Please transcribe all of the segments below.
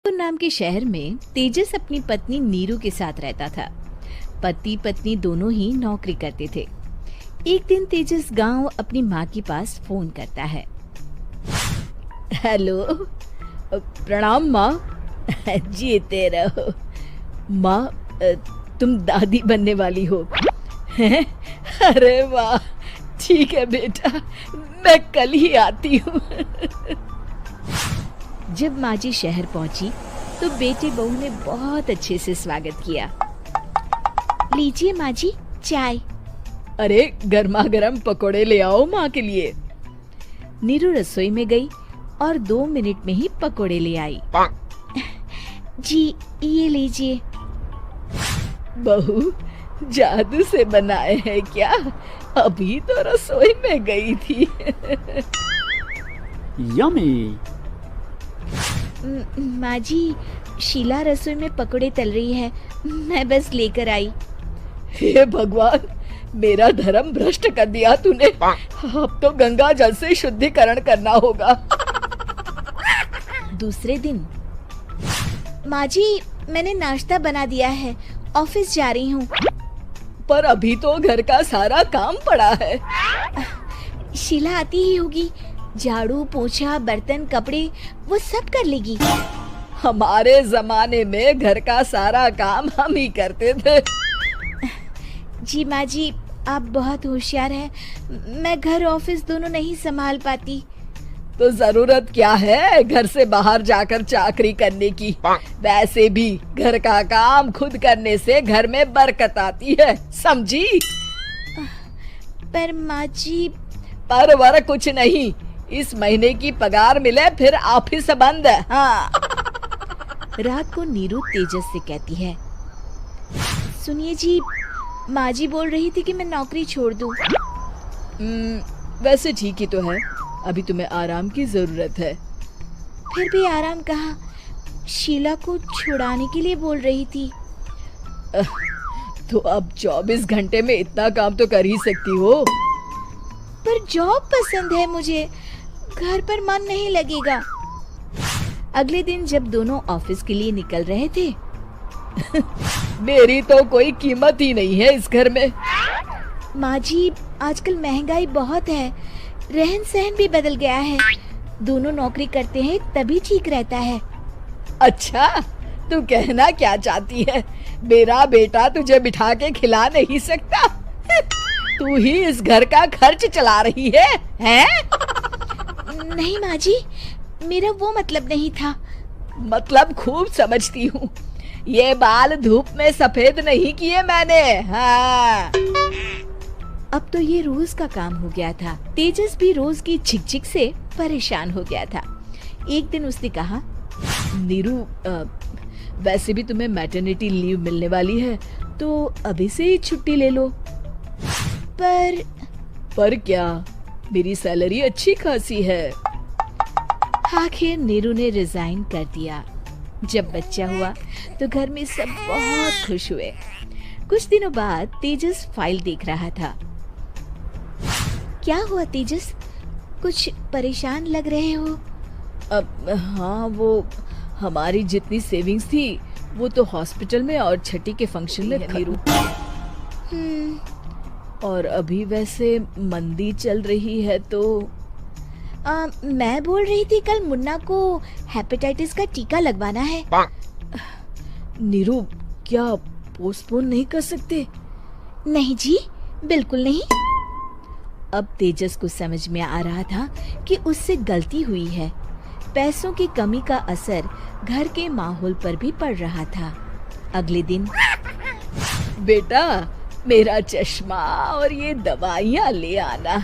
जयपुर नाम के शहर में तेजस अपनी पत्नी नीरू के साथ रहता था। पति पत्नी दोनों ही नौकरी करते थे। एक दिन तेजस गांव अपनी माँ के पास फोन करता है। हेलो, प्रणाम माँ। जीते रहो माँ, तुम दादी बनने वाली हो। अरे वाह, ठीक है बेटा, मैं कल ही आती हूँ। जब माँ जी शहर पहुंची तो बेटे बहू ने बहुत अच्छे से स्वागत किया। लीजिए माँ जी, चाय। अरे गर्मा गर्म पकोड़े ले आओ माँ के लिए। नीरू रसोई में गई और 2 मिनट में ही पकोड़े ले आई। जी ये लीजिए। बहू जादू से बनाए हैं क्या? अभी तो रसोई में गई थी। यम्मी। माँ जी, शीला रसोई में पकोड़े तल रही है, मैं बस लेकर आई। हे भगवान, मेरा धर्म भ्रष्ट कर दिया तूने। अब तो गंगा जल से शुद्धिकरण करना होगा। दूसरे दिन, माँ जी मैंने नाश्ता बना दिया है, ऑफिस जा रही हूँ। पर अभी तो घर का सारा काम पड़ा है। शीला आती ही होगी, झाड़ू पोछा बर्तन कपड़े वो सब कर लेगी। हमारे जमाने में घर का सारा काम हम ही करते थे। जी माँ जी, आप बहुत होशियार हैं, मैं घर ऑफिस दोनों नहीं संभाल पाती। तो जरूरत क्या है घर से बाहर जाकर चाकरी करने की? वैसे भी घर का काम खुद करने से घर में बरकत आती है, समझी? पर माँ जी। पर वर कुछ नहीं, इस महीने की पगार मिले फिर ऑफिस बंद है। हाँ। रात को नीरू तेजस से कहती है, सुनिए जी, माँ जी बोल रही थी कि मैं नौकरी छोड़ दूं। वैसे ठीक ही तो है, अभी तुम्हें आराम की जरूरत है। फिर भी आराम कहाँ, शीला को छुड़ाने के लिए बोल रही थी। तो अब 24 घंटे में इतना काम तो कर ही सकती हो। पर जॉब पसंद है मुझे, घर पर मन नहीं लगेगा। अगले दिन जब दोनों ऑफिस के लिए निकल रहे थे, मेरी तो कोई कीमत ही नहीं है इस घर में। माँ जी, आजकल महंगाई बहुत है, रहन सहन भी बदल गया है, दोनों नौकरी करते हैं तभी ठीक रहता है। अच्छा, तू कहना क्या चाहती है? मेरा बेटा तुझे बिठा के खिला नहीं सकता? तू ही इस घर का खर्च चला रही है, हैं? नहीं माँ जी, मेरा वो मतलब नहीं था। मतलब खूब समझती हूँ, ये बाल धूप में सफेद नहीं किए मैंने। हाँ। अब तो ये रोज का काम हो गया था। तेजस भी रोज की झिकझिक से परेशान हो गया था। एक दिन उसने कहा, नीरू, वैसे भी तुम्हें मैटरनिटी लीव मिलने वाली है, तो अभी से ही छुट्टी ले लो। पर क्या, मेरी सैलरी अच्छी खासी है। आखिर नीरू ने रिजाइन कर दिया। जब बच्चा हुआ तो घर में सब बहुत खुश हुए। कुछ दिनों बाद तेजस फाइल देख रहा था। क्या हुआ तेजस, कुछ परेशान लग रहे हो? हाँ, वो हमारी जितनी सेविंग्स थी वो तो हॉस्पिटल में और छठी के फंक्शन में नीरू। और अभी वैसे मंदी चल रही है तो मैं बोल रही थी कल मुन्ना को हेपेटाइटिस का टीका लगवाना है। नीरू, क्या पोस्टपोन नहीं कर सकते? नहीं जी, बिल्कुल नहीं। अब तेजस को समझ में आ रहा था कि उससे गलती हुई है। पैसों की कमी का असर घर के माहौल पर भी पड़ रहा था। अगले दिन, बेटा मेरा चश्मा और ये दवाइयाँ ले आना,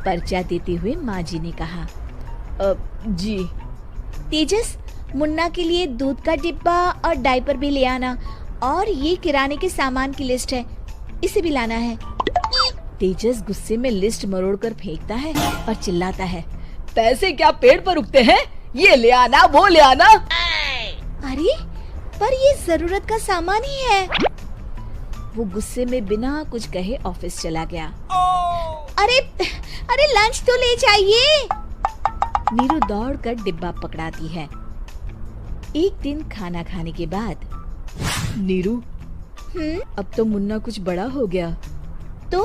पर्चा देते हुए माँ जी ने कहा। जी। तेजस, मुन्ना के लिए दूध का डिब्बा और डायपर भी ले आना, और ये किराने के सामान की लिस्ट है, इसे भी लाना है। तेजस गुस्से में लिस्ट मरोड़कर फेंकता है और चिल्लाता है, पैसे क्या पेड़ पर उगते हैं? ये ले आना, वो ले आना। अरे पर ये जरूरत का सामान ही है। वो गुस्से में बिना कुछ कहे ऑफिस चला गया। अरे लंच तो ले जाइए। नीरू दौड़कर डिब्बा पकड़ाती है। एक दिन खाना खाने के बाद, नीरू, अब तो मुन्ना कुछ बड़ा हो गया, तो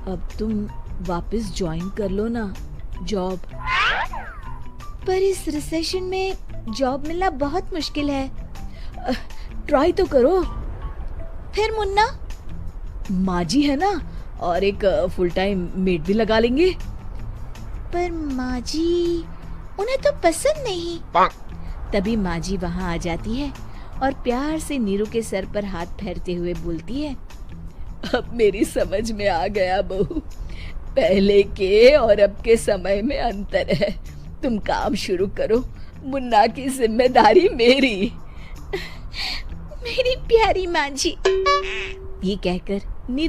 अब तुम वापस ज्वाइन कर लो ना जॉब। पर इस रिसेशन में जॉब मिलना बहुत मुश्किल है। ट्राई तो करो। फिर मुन्ना? माँ जी है ना, और एक फुल टाइम मेड भी लगा लेंगे। पर माँ जी, उन्हें तो पसंद नहीं। तभी माँ जी वहाँ आ जाती है और प्यार से नीरू के सर पर हाथ फेरते हुए बोलती है, अब मेरी समझ में आ गया बहू, पहले के और अब के समय में अंतर है। तुम काम शुरू करो, मुन्ना की जिम्मेदारी मेरी। मेरी प्यारी माँ जी। ये कहकर नीरू